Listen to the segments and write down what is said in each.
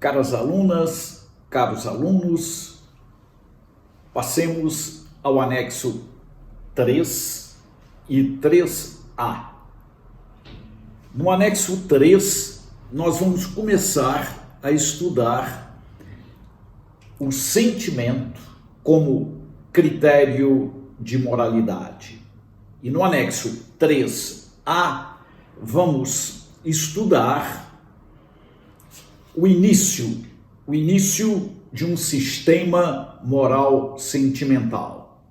Caras alunas, caros alunos, passemos ao anexo 3 e 3A. No anexo 3, nós vamos começar a estudar o sentimento como critério de moralidade. E no anexo 3A, vamos estudar o início de um sistema moral sentimental.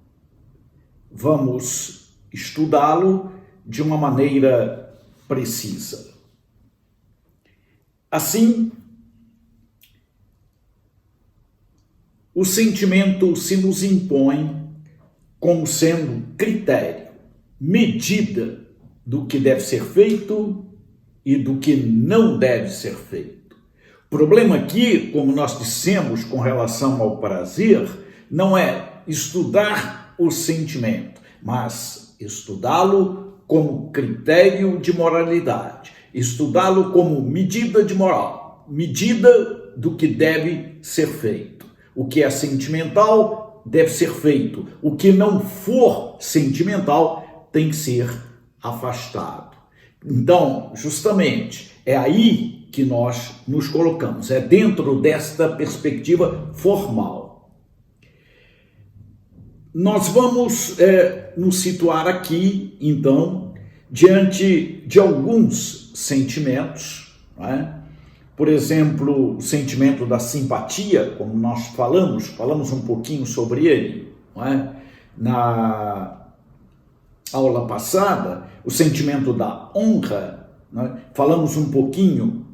Vamos estudá-lo de uma maneira precisa. Assim, o sentimento se nos impõe como sendo critério, medida do que deve ser feito e do que não deve ser feito. O problema aqui, como nós dissemos com relação ao prazer, não é estudar o sentimento, mas estudá-lo como critério de moralidade, estudá-lo como medida de moral, medida do que deve ser feito. O que é sentimental deve ser feito, o que não for sentimental tem que ser afastado. Então, justamente, é aí que nós nos colocamos, é dentro desta perspectiva formal. Nós vamos nos situar aqui, então, diante de alguns sentimentos, não é? Por exemplo, o sentimento da simpatia, como nós falamos um pouquinho sobre ele, não é? Na aula passada, o sentimento da honra, não é? Falamos um pouquinho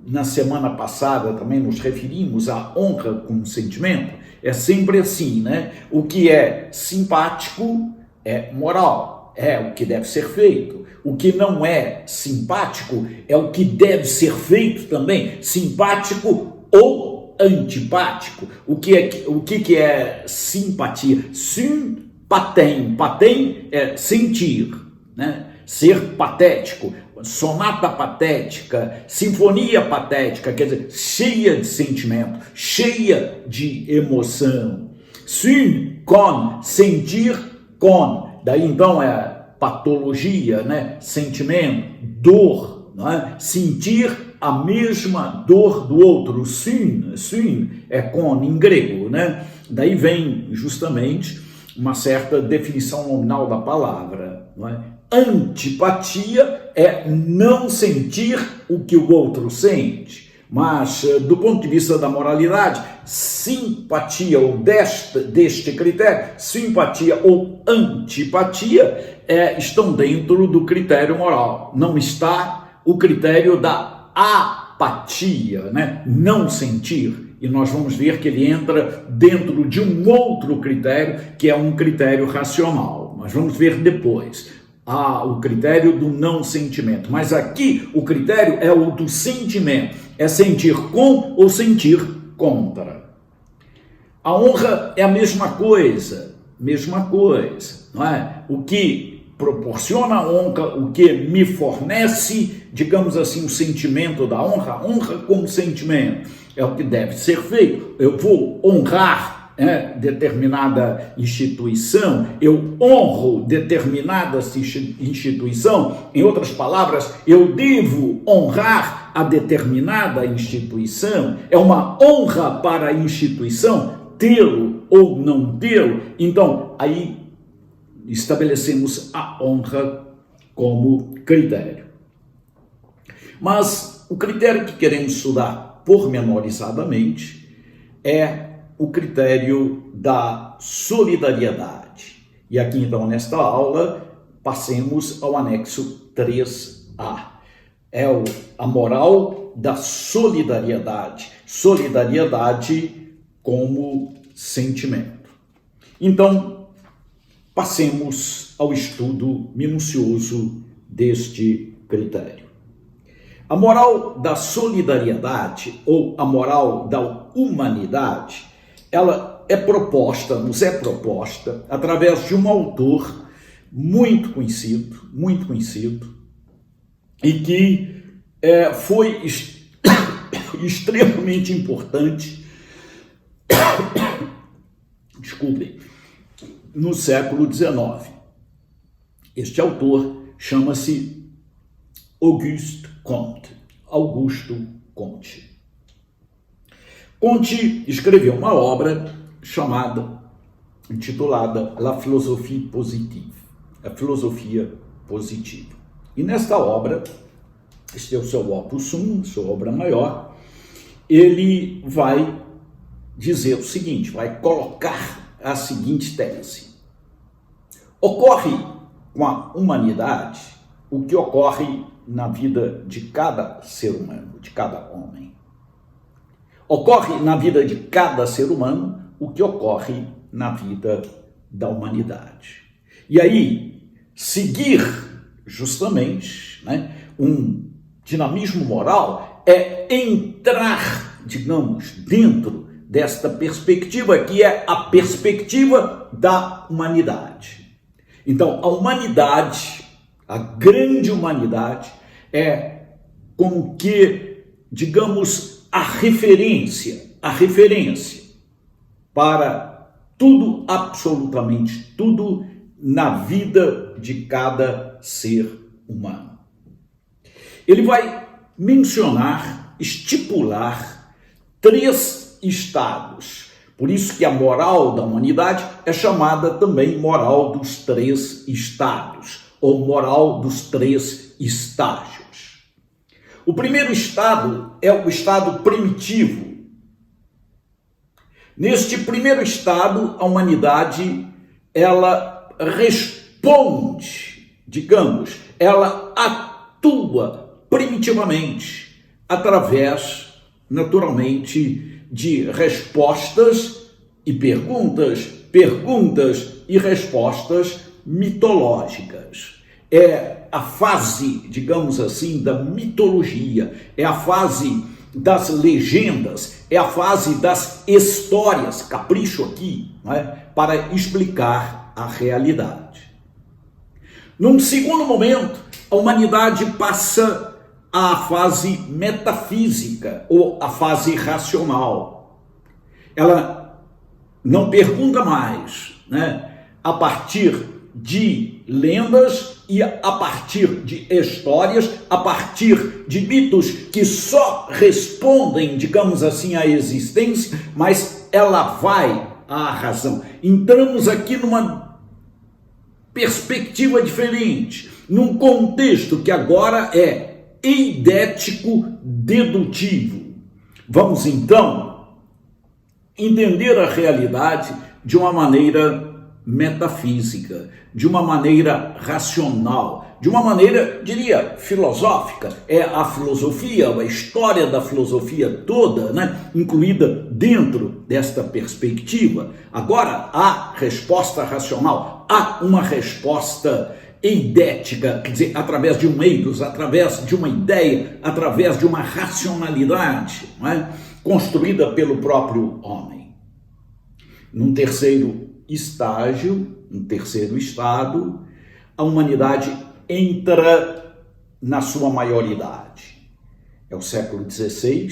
na semana passada, também nos referimos à honra como sentimento. É sempre assim, né? O que é simpático é moral, é o que deve ser feito. O que não é simpático é o que deve ser feito também, simpático ou antipático. O que é simpatia? Sympathien. Pathien é sentir, né? Ser patético. Sonata patética, sinfonia patética, quer dizer, cheia de sentimento, cheia de emoção. Syn, con, sentir com. Daí então é patologia, né? Sentimento, dor, não é? Sentir a mesma dor do outro. Syn é com em grego, né? Daí vem justamente uma certa definição nominal da palavra, não é? Antipatia é não sentir o que o outro sente, mas do ponto de vista da moralidade, simpatia ou deste critério, simpatia ou antipatia estão dentro do critério moral. Não está o critério da apatia, né? Não sentir. E nós vamos ver que ele entra dentro de um outro critério, que é um critério racional. Mas vamos ver depois. O critério do não sentimento. Mas aqui o critério é o do sentimento. É sentir com ou sentir contra. A honra é a mesma coisa, não é? O que proporciona a honra, o que me fornece, digamos assim, o sentimento da honra, a honra como sentimento, é o que deve ser feito. Eu vou honrar determinada instituição, eu honro determinada instituição, em outras palavras, eu devo honrar a determinada instituição, é uma honra para a instituição tê-lo ou não tê-lo. Então, aí estabelecemos a honra como critério. Mas o critério que queremos estudar pormenorizadamente é o critério da solidariedade. E aqui, então, nesta aula, passemos ao anexo 3A. É a moral da solidariedade. Solidariedade como sentimento. Então, passemos ao estudo minucioso deste critério. A moral da solidariedade, ou a moral da humanidade, ela nos é proposta através de um autor muito conhecido, e que foi extremamente importante, desculpem, no século XIX. Este autor chama-se Auguste Comte, Augusto Comte. Comte escreveu uma obra intitulada La Philosophie Positive, a filosofia positiva. E nesta obra, este é o seu opus sum, sua obra maior, ele vai dizer o seguinte, vai colocar a seguinte tese. Ocorre com a humanidade o que ocorre na vida de cada ser humano, de cada homem. Ocorre na vida de cada ser humano o que ocorre na vida da humanidade. E aí, seguir justamente, né, um dinamismo moral é entrar, digamos, dentro desta perspectiva que é a perspectiva da humanidade. Então, a humanidade, a grande humanidade, é como que, digamos, a referência para tudo, absolutamente tudo, na vida de cada ser humano. Ele vai mencionar, estipular 3 estados. Por isso que a moral da humanidade é chamada também moral dos 3 estados, ou moral dos 3 estágios. O primeiro estado é o estado primitivo. Neste primeiro estado, a humanidade, ela responde, digamos, ela atua primitivamente, através, naturalmente, de respostas e perguntas e respostas mitológicas. É a fase, digamos assim, da mitologia, é a fase das legendas, é a fase das histórias, capricho aqui, né, para explicar a realidade. Num segundo momento, a humanidade passa à fase metafísica ou à fase racional. Ela não pergunta mais, né, a partir de lendas e a partir de histórias, a partir de mitos que só respondem, digamos assim, à existência, mas ela vai à razão. Entramos aqui numa perspectiva diferente, num contexto que agora é eidético-dedutivo. Vamos então entender a realidade de uma maneira metafísica, de uma maneira racional, de uma maneira, diria, filosófica. É a filosofia, a história da filosofia toda, né, incluída dentro desta perspectiva. Agora, há resposta racional, há uma resposta eidética, quer dizer, através de um eidos, através de uma ideia, através de uma racionalidade, não é, construída pelo próprio homem. Num terceiro estado, a humanidade entra na sua maioridade. É o século XVI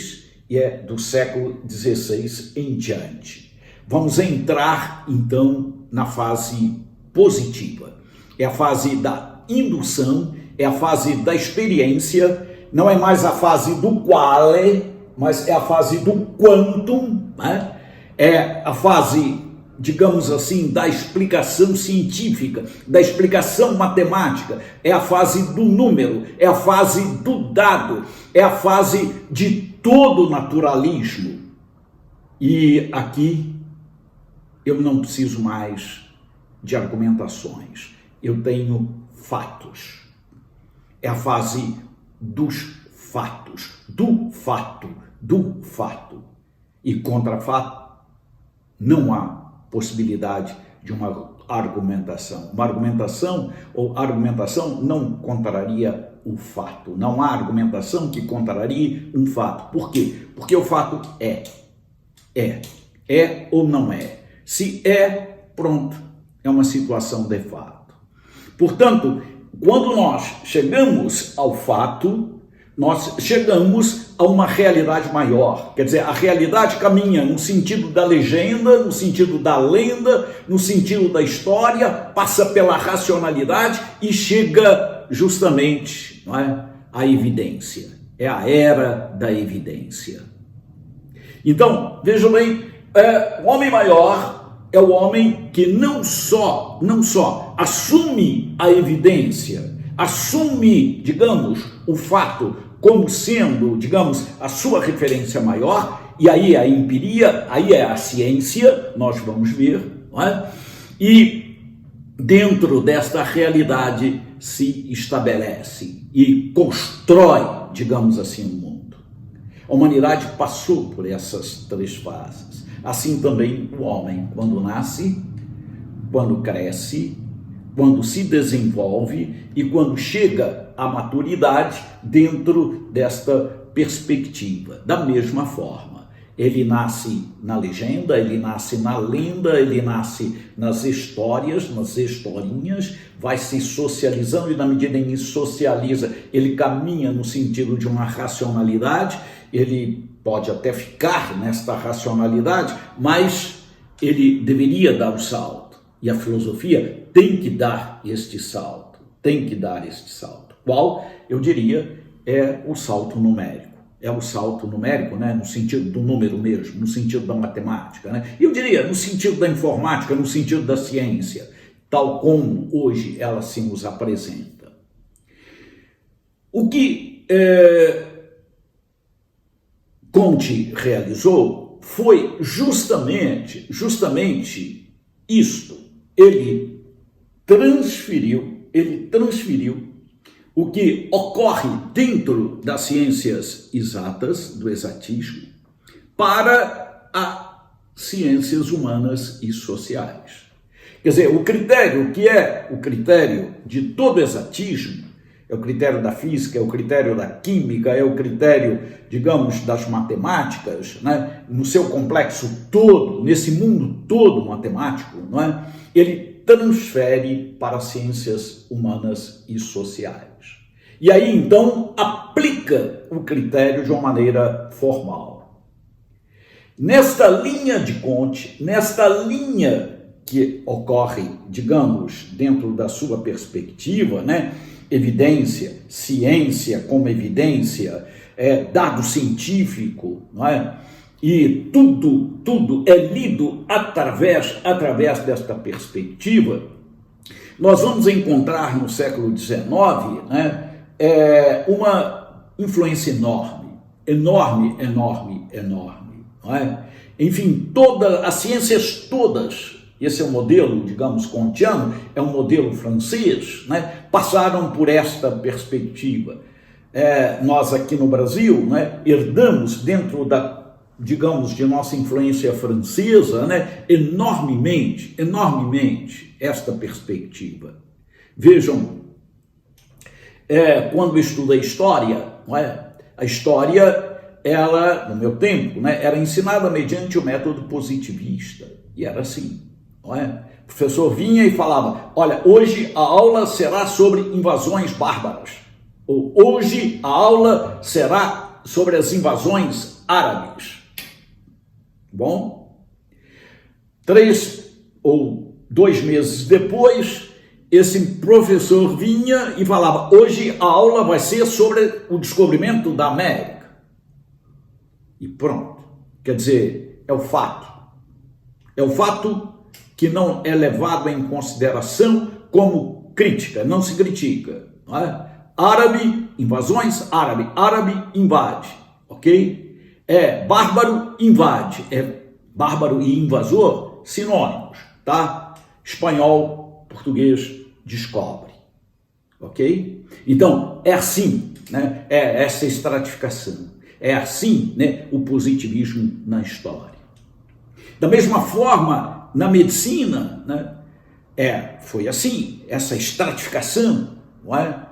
e é do século XVI em diante. Vamos entrar, então, na fase positiva. É a fase da indução, é a fase da experiência, não é mais a fase do quale, mas é a fase do quantum, né? É a fase, digamos assim, da explicação científica, da explicação matemática, é a fase do número, é a fase do dado, é a fase de todo o naturalismo. E aqui eu não preciso mais de argumentações, eu tenho fatos. É a fase dos fatos, do fato. E contra fato não há possibilidade de uma argumentação. Uma argumentação não contraria o fato. Não há argumentação que contrarie um fato. Por quê? Porque o fato é ou não é. Se é, pronto, é uma situação de fato. Portanto, quando nós chegamos ao fato, nós chegamos a uma realidade maior. Quer dizer, a realidade caminha no sentido da legenda, no sentido da lenda, no sentido da história, passa pela racionalidade e chega justamente, não é, à evidência. É a era da evidência. Então, vejam bem, o homem maior é o homem que não só assume a evidência, assume, digamos, o fato como sendo, digamos, a sua referência maior, e aí é a empiria, aí é a ciência, nós vamos ver, não é? E dentro desta realidade se estabelece e constrói, digamos assim, o mundo. A humanidade passou por essas três fases. Assim também o homem, quando nasce, quando cresce, quando se desenvolve e quando chega à maturidade dentro desta perspectiva. Da mesma forma, ele nasce na legenda, ele nasce na lenda, ele nasce nas histórias, nas historinhas, vai se socializando e na medida em que socializa, ele caminha no sentido de uma racionalidade, ele pode até ficar nesta racionalidade, mas ele deveria dar o salto. E a filosofia tem que dar este salto, Qual, eu diria, é o salto numérico. É o salto numérico, né, no sentido do número mesmo, no sentido da matemática, né? E eu diria, no sentido da informática, no sentido da ciência, tal como hoje ela se nos apresenta. O que Comte realizou foi justamente isto. Ele transferiu o que ocorre dentro das ciências exatas, do exatismo, para as ciências humanas e sociais. Quer dizer, o critério que é o critério de todo exatismo, é o critério da física, é o critério da química, é o critério, digamos, das matemáticas, né? No seu complexo todo, nesse mundo todo matemático, não é? Ele transfere para as ciências humanas e sociais. E aí, então, aplica o critério de uma maneira formal. Nesta linha de Comte, nesta linha que ocorre, digamos, dentro da sua perspectiva, né? Evidência, ciência como evidência, dado científico, não é? E tudo é lido através desta perspectiva. Nós vamos encontrar no século XIX, né, uma influência enorme, não é? Enfim, as ciências todas, esse é o modelo, digamos, kantiano, é um modelo francês, né? Passaram por esta perspectiva. Nós aqui no Brasil, né, herdamos dentro digamos, de nossa influência francesa, né, enormemente esta perspectiva. Vejam, quando eu estudo a história, não é? A história, ela, no meu tempo, né, era ensinada mediante o método positivista, e era assim. Não é? O professor vinha e falava, olha, hoje a aula será sobre invasões bárbaras, ou hoje a aula será sobre as invasões árabes. Bom, 3 ou 2 meses depois, esse professor vinha e falava, hoje a aula vai ser sobre o descobrimento da América. E pronto. Quer dizer, é o fato. É o fato que não é levado em consideração como crítica, não se critica. Não é? Árabe, invasões, árabe invade, ok? Bárbaro, invade, bárbaro e invasor, sinônimos, tá? Espanhol, português, descobre, ok? Então, é assim, né? É essa estratificação, é assim, né, o positivismo na história. Da mesma forma, na medicina, né, foi assim, essa estratificação, não é?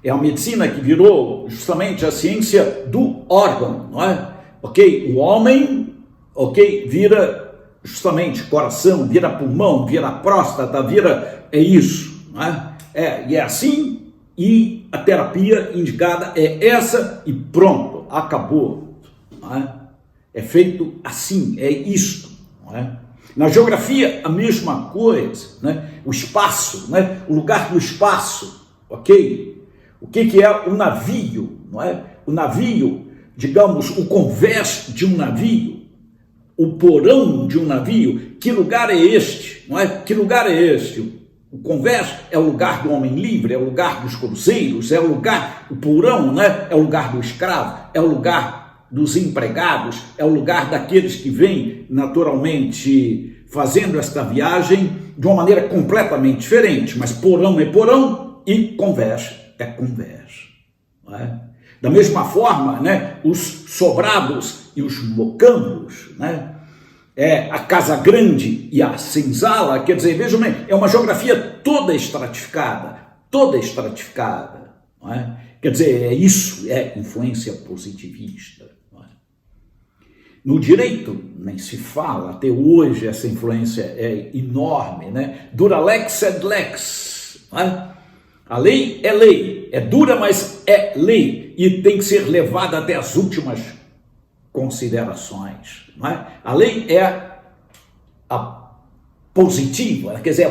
É a medicina que virou justamente a ciência do órgão, não é? Ok? O homem, ok, vira justamente coração, vira pulmão, vira próstata, vira, é isso, não é? E é assim, e a terapia indicada é essa e pronto, acabou. Não é? É feito assim, é isto. Não é? Na geografia, a mesma coisa, né? O espaço, né? O lugar do espaço, ok? O que é o navio, não é? O navio, digamos, o convés de um navio, o porão de um navio, que lugar é este, não é? Que lugar é este? O convés é o lugar do homem livre, é o lugar dos cruzeiros, é o lugar, o porão, né? É o lugar do escravo, é o lugar dos empregados, é o lugar daqueles que vêm naturalmente fazendo esta viagem de uma maneira completamente diferente, mas porão é porão e convés é convés. Não é? Da mesma forma, né, os sobrados e os mocambos, né, a Casa Grande e a Senzala, quer dizer, vejam bem, é uma geografia toda estratificada, não é? Quer dizer, isso é influência positivista. Não é? No direito, nem se fala, até hoje essa influência é enorme, né? Dura lex sed lex, não é? A lei, é dura, mas é lei, e tem que ser levada até as últimas considerações. Não é? A lei é a positiva, quer dizer,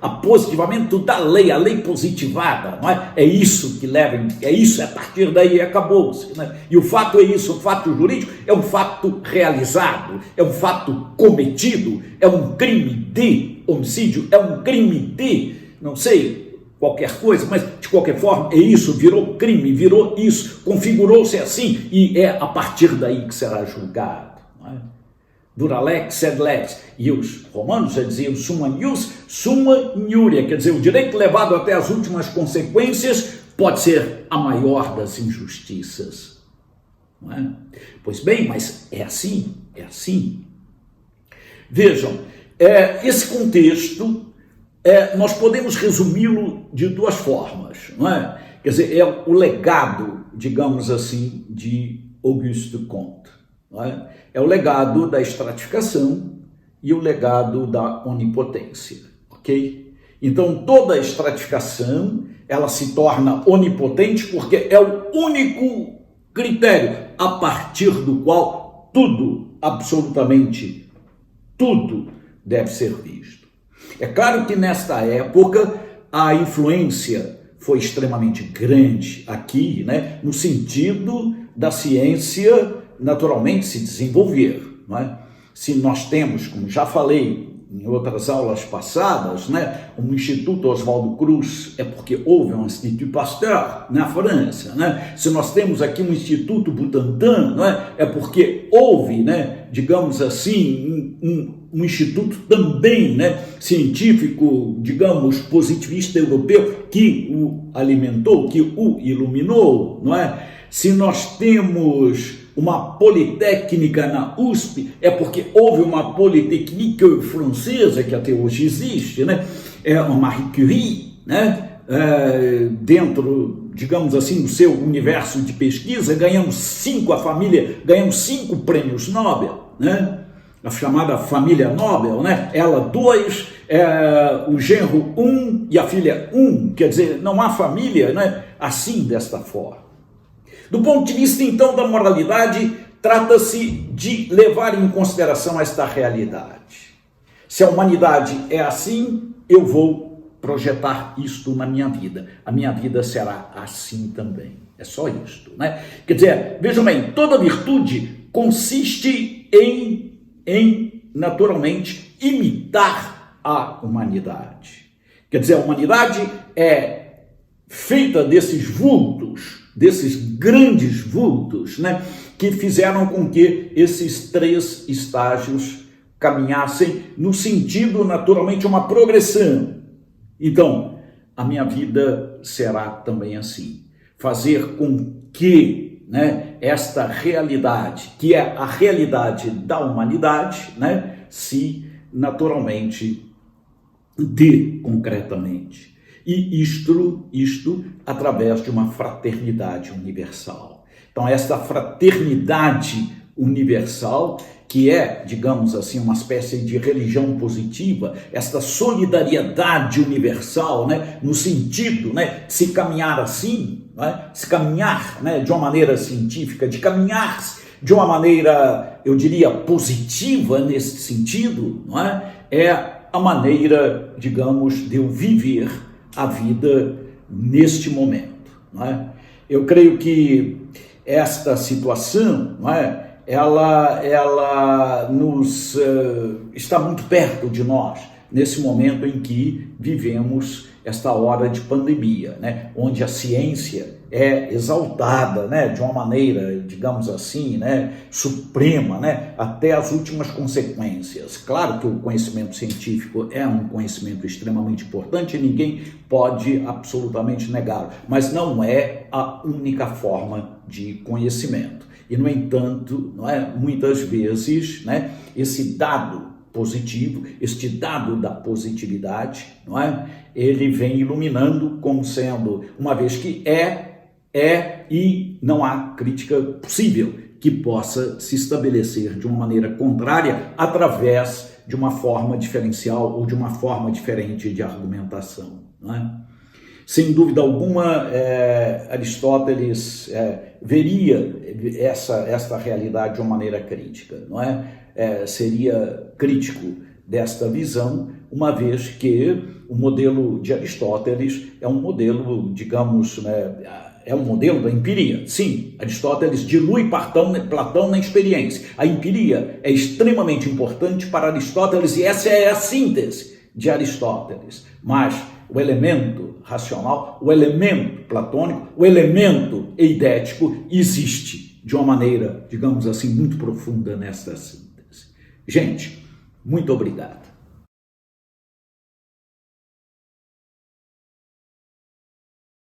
a positivamento da lei, a lei positivada, não é? É isso que leva, é isso, a partir daí acabou-se. Né? E o fato é isso, o fato jurídico é um fato realizado, é um fato cometido, é um crime de homicídio, é um crime de, não sei, qualquer coisa, mas de qualquer forma é isso, virou crime, virou isso, configurou-se assim e é a partir daí que será julgado. Não é? Dura lex sed lex. E os romanos já diziam summa ius, summa iuria, quer dizer, o direito levado até as últimas consequências pode ser a maior das injustiças. Não é? Pois bem, mas é assim. Vejam, esse contexto nós podemos resumi-lo de duas formas, não é? Quer dizer, é o legado, digamos assim, de Auguste Comte. Não é? É o legado da estratificação e o legado da onipotência, ok? Então, toda a estratificação, ela se torna onipotente porque é o único critério a partir do qual tudo, absolutamente tudo, deve ser visto. É claro que nesta época a influência foi extremamente grande aqui, né, no sentido da ciência naturalmente se desenvolver. Não é? Se nós temos, como já falei em outras aulas passadas, né, um Instituto Oswaldo Cruz, é porque houve um Instituto Pasteur na França. Né? Se nós temos aqui um Instituto Butantan, não é? É porque houve, né, digamos assim, um instituto também, né, científico, digamos, positivista europeu, que o alimentou, que o iluminou, não é? Se nós temos uma politécnica na USP, é porque houve uma politécnica francesa, que até hoje existe, né? É uma Marie Curie, né? Dentro, digamos assim, do seu universo de pesquisa, ganhamos 5 prêmios Nobel, né? A chamada família Nobel, né? Ela 2, o genro 1 e a filha 1, quer dizer, não há família, né? Assim, desta forma. Do ponto de vista, então, da moralidade, trata-se de levar em consideração esta realidade. Se a humanidade é assim, eu vou projetar isto na minha vida. A minha vida será assim também. É só isto, né? Quer dizer, vejam bem, toda virtude consiste em naturalmente, imitar a humanidade. Quer dizer, a humanidade é feita desses vultos, desses grandes vultos, né, que fizeram com que esses 3 estágios caminhassem no sentido, naturalmente, uma progressão. Então, a minha vida será também assim. Fazer com que, né, esta realidade, que é a realidade da humanidade, né, se naturalmente dê concretamente. E isto através de uma fraternidade universal. Então, esta fraternidade universal, que é, digamos assim, uma espécie de religião positiva, esta solidariedade universal, né, no sentido, né, de se caminhar assim, né, se caminhar, né, de uma maneira científica, de caminhar de uma maneira, eu diria, positiva nesse sentido, não é? É a maneira, digamos, de eu viver a vida neste momento, não é? Eu creio que esta situação, não é? Ela nos está muito perto de nós nesse momento em que vivemos esta hora de pandemia, né? Onde a ciência é exaltada, né? De uma maneira, digamos assim, né? Suprema, né? Até as últimas consequências. Claro que o conhecimento científico é um conhecimento extremamente importante e ninguém pode absolutamente negá-lo, mas não é a única forma de conhecimento. E, no entanto, não é? Muitas vezes, né, esse dado positivo, este dado da positividade, não é? Ele vem iluminando como sendo, uma vez que e não há crítica possível que possa se estabelecer de uma maneira contrária através de uma forma diferencial ou de uma forma diferente de argumentação, não é? Sem dúvida alguma, Aristóteles veria esta realidade de uma maneira crítica, não é? Seria crítico desta visão, uma vez que o modelo de Aristóteles é um modelo, digamos, né, é um modelo da empiria. Sim, Aristóteles dilui Platão na experiência. A empiria é extremamente importante para Aristóteles e essa é a síntese de Aristóteles. Mas o elemento racional, o elemento platônico, o elemento eidético existe de uma maneira, digamos assim, muito profunda nesta síntese. Gente, muito obrigado.